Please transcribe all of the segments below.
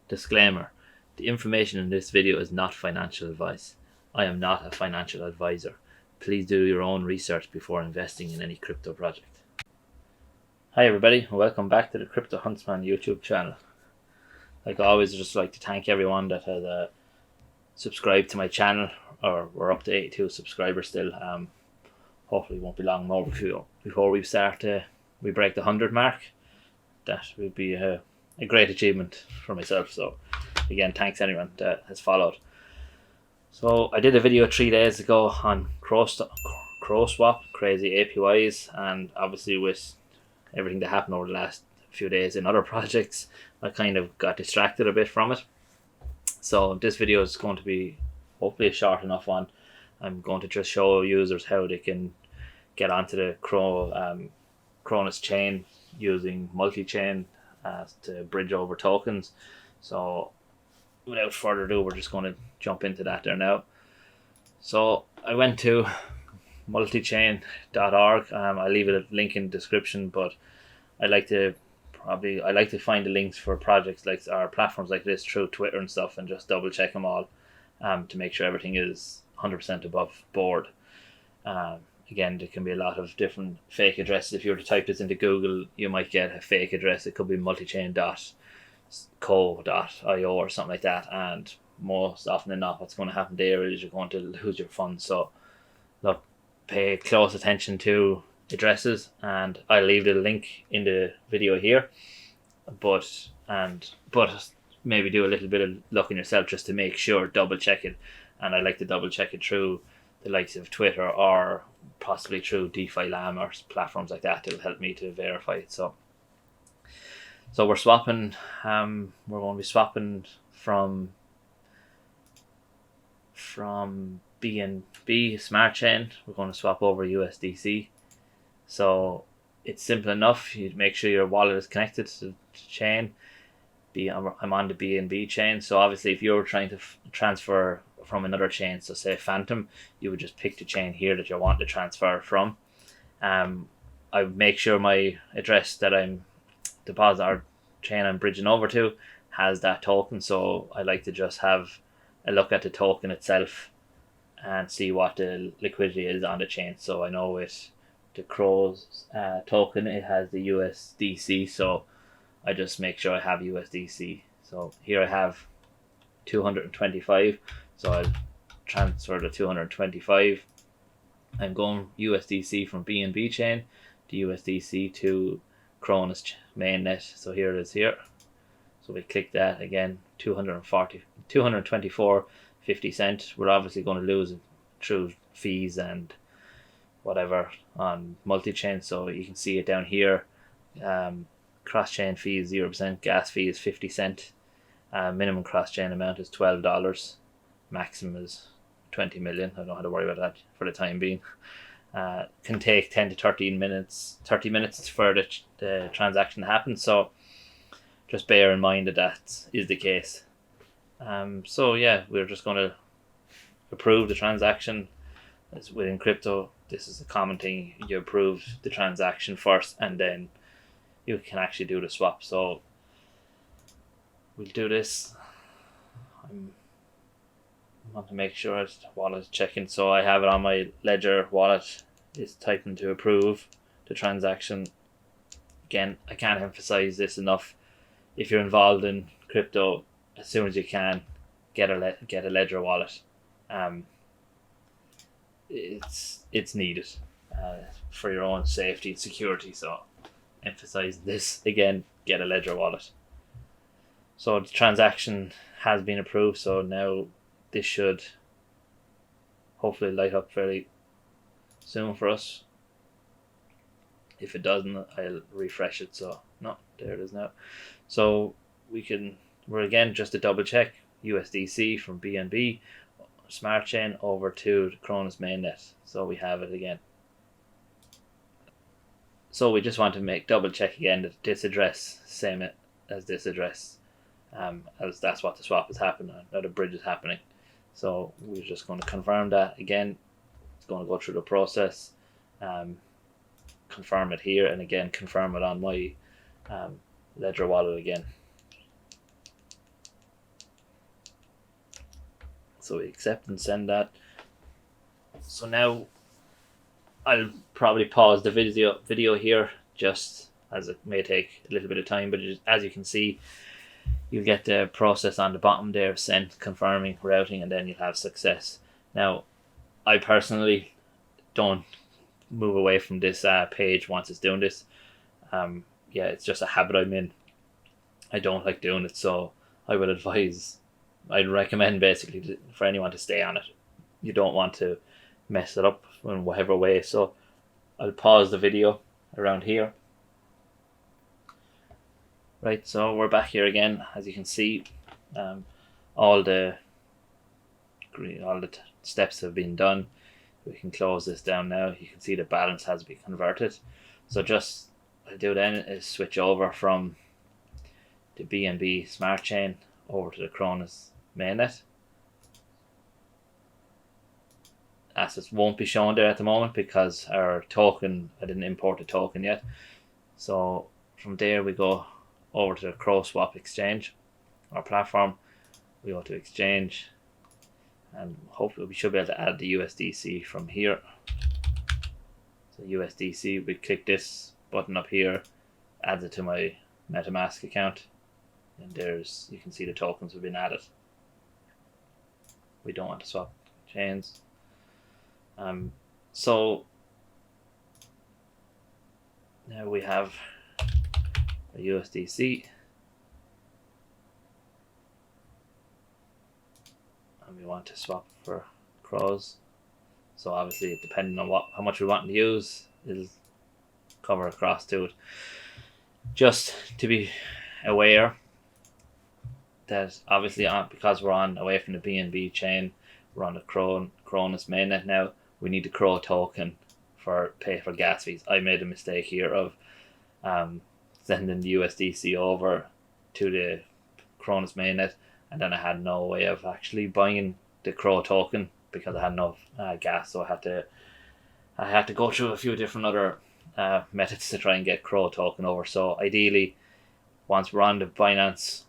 Disclaimer: the information in this video is not financial advice. I am not a financial advisor. Please do your own research before investing in any crypto project. Hi everybody, and welcome back to the Crypto Huntsman YouTube channel. Like always, I'd just like to thank everyone that has subscribed to my channel, or we're up to 82 subscribers still. Hopefully it won't be long more before we break the 100 mark. That would be a great achievement for myself. So again, thanks anyone that has followed. So I did a video 3 days ago on Croswap, crazy APYs, and obviously with everything that happened over the last few days in other projects, I kind of got distracted a bit from it. So this video is going to be hopefully a short enough one. I'm going to just show users how they can get onto the Cronos Chain using MultiChain to bridge over tokens. So without further ado, we're just going to jump into that there now. So I went to multichain.org. I'll leave a link in the description, but I like to find the links for projects like or platforms like this through Twitter and stuff, and just double check them all to make sure everything is 100% above board. Again, there can be a lot of different fake addresses. If you were to type this into Google, you might get a fake address. It could be multichain.co.io or something like that, and most often than not, what's going to happen there is you're going to lose your funds. So look, pay close attention to addresses, and I'll leave the link in the video here, but maybe do a little bit of looking yourself just to make sure, double check it. And I like to double check it through the likes of Twitter or possibly through Defi Lam or platforms like that. It'll help me to verify it. So we're swapping. We're going to be swapping from BNB Smart Chain. We're going to swap over USDC. So it's simple enough. You make sure your wallet is connected to the chain. I'm on the BNB chain. So obviously, if you're trying to transfer from another chain, so say Phantom, you would just pick the chain here that you want to transfer from. I make sure my address that I'm deposit or chain I'm bridging over to has that token. So I like to just have a look at the token itself and see what the liquidity is on the chain. So I know with the Cros token, it has the USDC. So I just make sure I have USDC. So here I have 225. So I'll transfer the 225. I'm going USDC from BNB chain to USDC to Cronos mainnet. So here it is here. So we click that again, 224.50 cents. We're obviously going to lose it through fees and whatever on multi-chain. So you can see it down here. Cross-chain fee is 0%, gas fee is 50 cents. Minimum cross-chain amount is $12. Maximum is 20 million. I don't have to worry about that for the time being. Can take 10 to 13 minutes, 30 minutes for the transaction to happen. So just bear in mind that is the case. So yeah, we're just going to approve the transaction. As within crypto, this is a common thing. You approve the transaction first, and then you can actually do the swap. So we'll do this. I want to make sure the wallet is checking. So I have it on my Ledger wallet. It's typing to approve the transaction. Again, I can't emphasize this enough. If you're involved in crypto, as soon as you can, get a Ledger wallet. It's needed for your own safety and security. So emphasize this again, get a Ledger wallet. So the transaction has been approved. So now this should hopefully light up fairly soon for us. If it doesn't, I'll refresh it. So no, there it is now. So we're again just to double check, USDC from BNB Smart Chain over to the Cronos mainnet. So we have it again. So we just want to double check again that this address same as this address, as that's what the swap is happening, that the bridge is happening. So we're just going to confirm that again. It's going to go through the process, confirm it here, and again confirm it on my Ledger wallet again. So we accept and send that. So now I'll probably pause the video here, just as it may take a little bit of time, but as you can see, you'll get the process on the bottom there, sent, confirming, routing, and then you'll have success. Now, I personally don't move away from this page once it's doing this. Yeah, it's just a habit I'm in. I don't like doing it, so I'd recommend basically for anyone to stay on it. You don't want to mess it up in whatever way. So I'll pause the video around here. Right, so we're back here again. As you can see, all the steps have been done. We can close this down now. You can see the balance has been converted. So just what I do then is switch over from the BNB Smart Chain over to the Cronos mainnet. Assets won't be shown there at the moment because our token, I didn't import the token yet. So from there we go over to the Croswap exchange, our platform. We go to exchange, and hopefully we should be able to add the USDC from here. So USDC, we click this button up here, adds it to my MetaMask account, and there's, you can see the tokens have been added. We don't want to swap chains. So now we have a USDC, and we want to swap for Cros. So obviously, depending on how much we want to use, it'll cover across to it. Just to be aware that obviously, because we're on away from the BNB chain, we're on the Cronos mainnet now. We need the Cro token for pay for gas fees. I made a mistake here of sending the USDC over to the Cronos mainnet, and then I had no way of actually buying the Cro token because I had no gas. So I had to go through a few different other methods to try and get Cro token over. So ideally, once we're on the Binance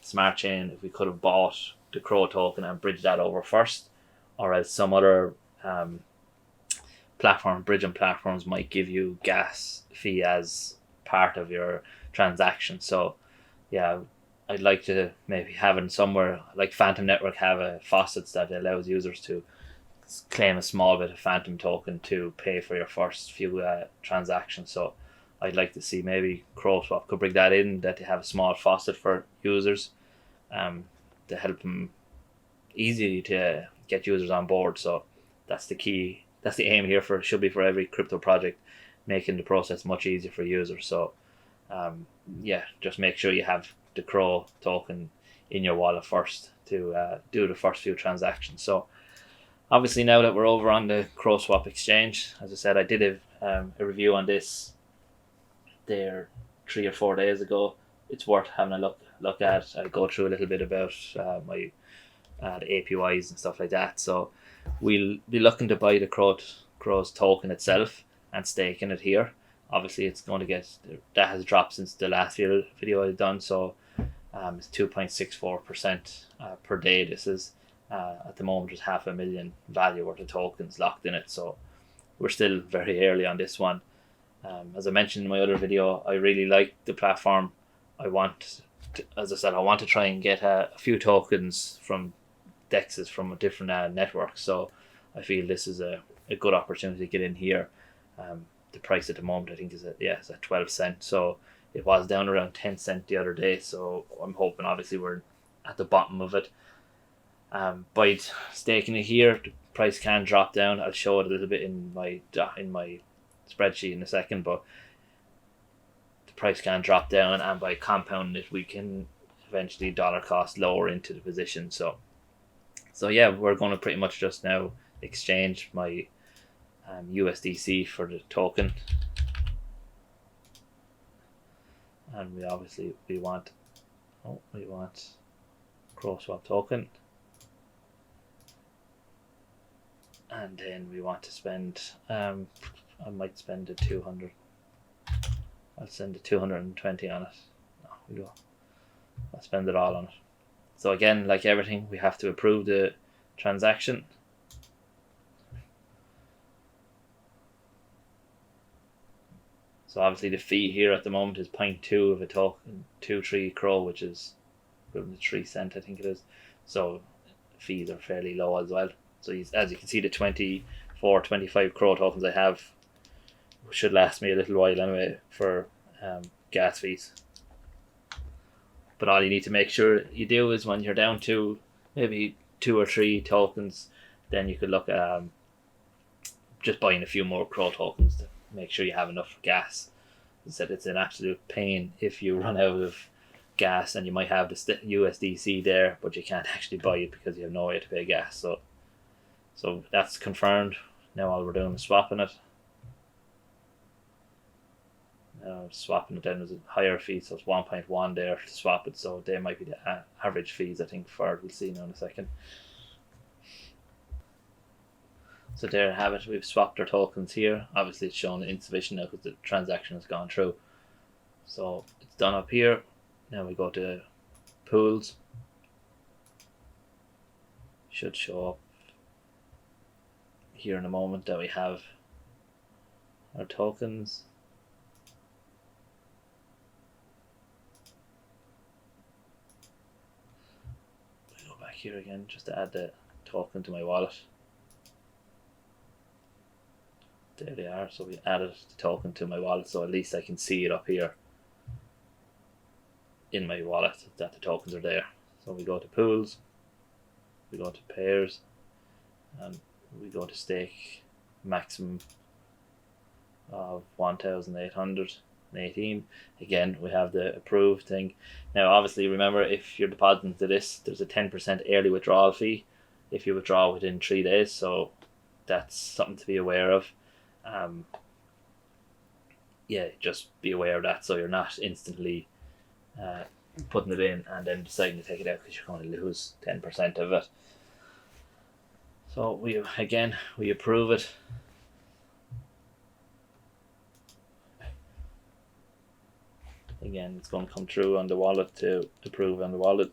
Smart Chain, if we could have bought the Cro token and bridged that over first, or else some other bridging platforms might give you gas fee as part of your transaction. So yeah, I'd like to maybe have it somewhere like Phantom Network have a faucets that allows users to claim a small bit of Phantom token to pay for your first few transactions. So I'd like to see maybe Croswap could bring that in, that they have a small faucet for users to help them easy to get users on board. So that's the key. That's the aim here should be for every crypto project, making the process much easier for users. So yeah, just make sure you have the Cro token in your wallet first to do the first few transactions. So obviously now that we're over on the Croswap exchange, as I said, I did a review on this there 3 or 4 days ago. It's worth having a look at. I'll go through a little bit about my the APYs and stuff like that. So we'll be looking to buy the Cros token itself and staking it here. Obviously it's going to that has dropped since the last video I've done. So it's 2.64% per day. This is at the moment just 500,000 value worth of tokens locked in it. So we're still very early on this one. As I mentioned in my other video, I really like the platform. As I said, I want to try and get a few tokens from dexes from different networks. So I feel this is a good opportunity to get in here. The price at the moment I think is at 12 cents. So it was down around 10 cents the other day. So I'm hoping obviously we're at the bottom of it. By staking it here, the price can drop down. I'll show it a little bit in my spreadsheet in a second, but the price can drop down, and by compounding it we can eventually dollar cost lower into the position. So yeah, we're going to pretty much just now exchange my USDC for the token, and we want Croswap token, and then we want to spend I might spend the 200. I'll send the 220 on it. No, I'll spend it all on it. So again, like everything, we have to approve the transaction. So obviously the fee here at the moment is 0.2 of a token, 23 Cro, which is equivalent to 3 cents, I think it is. So fees are fairly low as well. So as you can see, the 24, 25 Cro tokens I have should last me a little while anyway for gas fees. But all you need to make sure you do is when you're down to maybe 2 or 3 tokens, then you could look at just buying a few more Cro tokens to make sure you have enough for gas. As I said, it's an absolute pain if you run out of gas, and you might have the USDC there, but you can't actually buy it because you have no way to pay gas. So that's confirmed. Now all we're doing is swapping it. Swapping it down as a higher fee, so it's 1.1 there to swap it. So they might be the average fees, I think, for it. We'll see now in a second. So there you have it. We've swapped our tokens here. Obviously it's shown insufficient now because the transaction has gone through. So it's done up here. Now we go to pools. Should show up here in a moment that we have our tokens. We go back here again just to add the token to my wallet. There they are. So we added the token to my wallet, so at least I can see it up here in my wallet that the tokens are there. So we go to pools, we go to pairs, and we go to stake maximum of 1,818. Again, we have the approved thing. Now obviously remember, if you're depositing to this, there's a 10% early withdrawal fee if you withdraw within 3 days, so that's something to be aware of. Yeah, just be aware of that, so you're not instantly putting it in and then deciding to take it out because you're going to lose 10% of it. So we approve it. Again, it's going to come through on the wallet to approve on the wallet.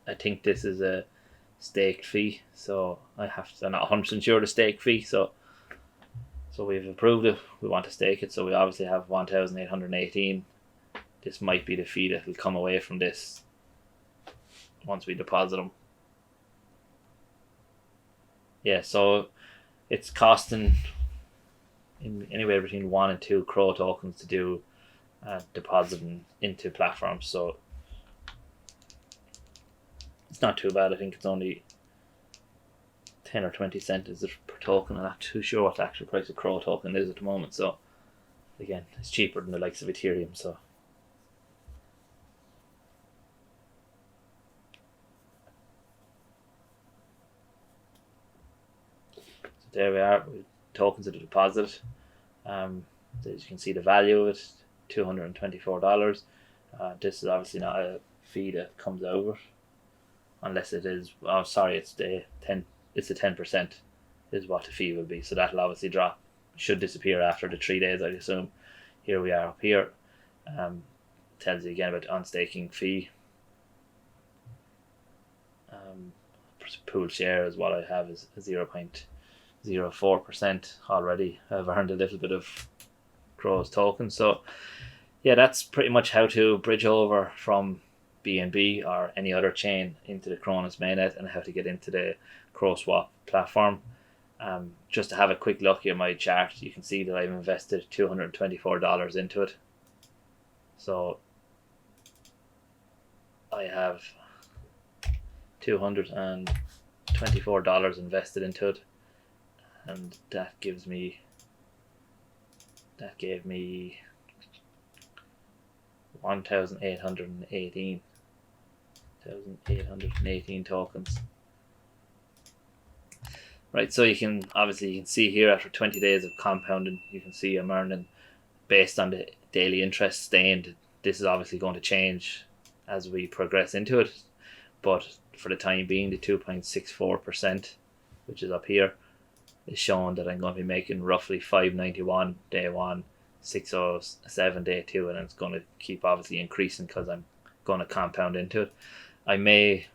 I think this is a staked fee, so I'm not 100% sure the stake fee. So we've approved it. We want to stake it, so we obviously have 1,818. This might be the fee that will come away from this once we deposit them. Yeah, so it's costing anywhere between 1 and 2 Cro tokens to do depositing into platforms. So it's not too bad. I think it's only 10 or 20 cents per token. I'm not too sure what the actual price of Cro token is at the moment. So again, it's cheaper than the likes of Ethereum. So there we are. Tokens of the deposit. As you can see, the value of it, $224. This is obviously not a fee that comes over, unless it is. Oh, sorry, it's the 10%. Is what the fee will be. So that'll obviously drop. Should disappear after the 3 days, I assume. Here we are up here. Tells you again about the unstaking fee. Pool share is what I have is 0.04% already. I've earned a little bit of Cro's token. So yeah, that's pretty much how to bridge over from BNB or any other chain into the Cronos mainnet, and how to get into the Croswap platform. Just to have a quick look at my chart, you can see that I've invested $224 into it. So I have $224 invested into it, and that gave me 1,818 tokens. Right, so you can see here after 20 days of compounding, you can see I'm earning based on the daily interest staying. This is obviously going to change as we progress into it, but for the time being, the 2.64%, which is up here, is showing that I'm going to be making roughly $5.91 day one, 607 day 2, and it's going to keep obviously increasing because I'm going to compound into it. I may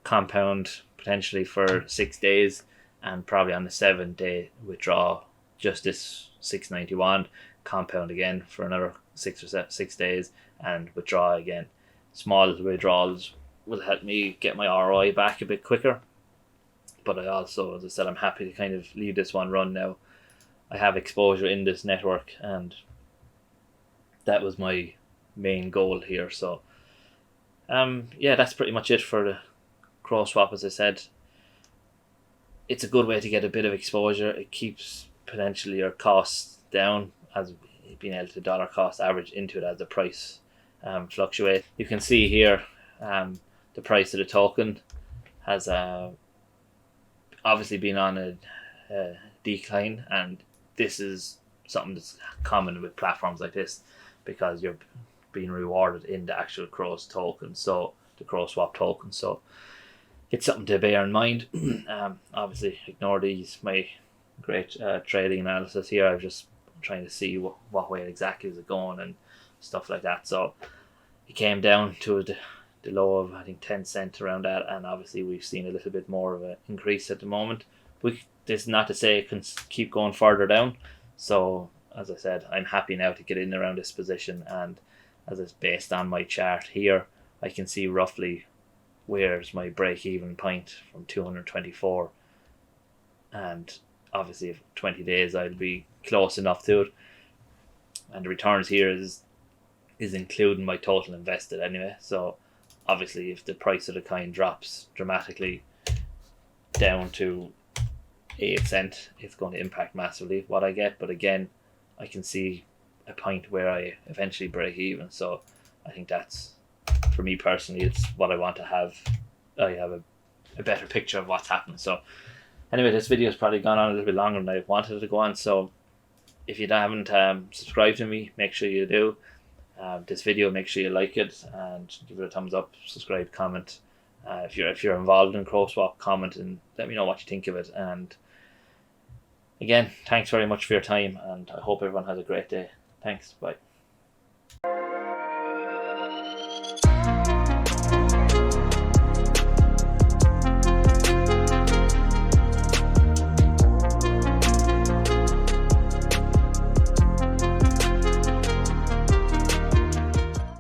compound potentially for 6 days, and probably on the 7th day withdraw just this 691, compound again for another 6 days, and withdraw again. Small withdrawals will help me get my ROI back a bit quicker. But I also, as I said, I'm happy to kind of leave this one run now. I have exposure in this network, and that was my main goal here. So yeah, that's pretty much it for the Croswap. As I said, it's a good way to get a bit of exposure. It keeps potentially your costs down, as being able to dollar cost average into it as the price fluctuates. You can see here the price of the token has obviously been on a decline, and this is something that's common with platforms like this, because you're being rewarded in the actual Cros token, so the Croswap token. So it's something to bear in mind. Obviously ignore my great trading analysis here. I'm just trying to see what way exactly is it going and stuff like that. So it came down to the low of, I think, 10 cents around that, and obviously we've seen a little bit more of an increase at the moment. This is not to say it can keep going further down. So as I said, I'm happy now to get in around this position, and as it's based on my chart here, I can see roughly where's my break-even point from 224, and obviously if 20 days I'll be close enough to it, and the returns here is including my total invested anyway. So obviously if the price of the coin drops dramatically down to 8 cents, it's going to impact massively what I get. But again, I can see a point where I eventually break even. So I think that's, for me personally, it's what I want to have. I have a better picture of what's happening. So anyway, this video has probably gone on a little bit longer than I wanted it to go on. So if you haven't subscribed to me, make sure you do. This video, make sure you like it and give it a thumbs up, subscribe, comment. If you're involved in Croswap, comment and let me know what you think of it. And again, thanks very much for your time, and I hope everyone has a great day. Thanks. Bye.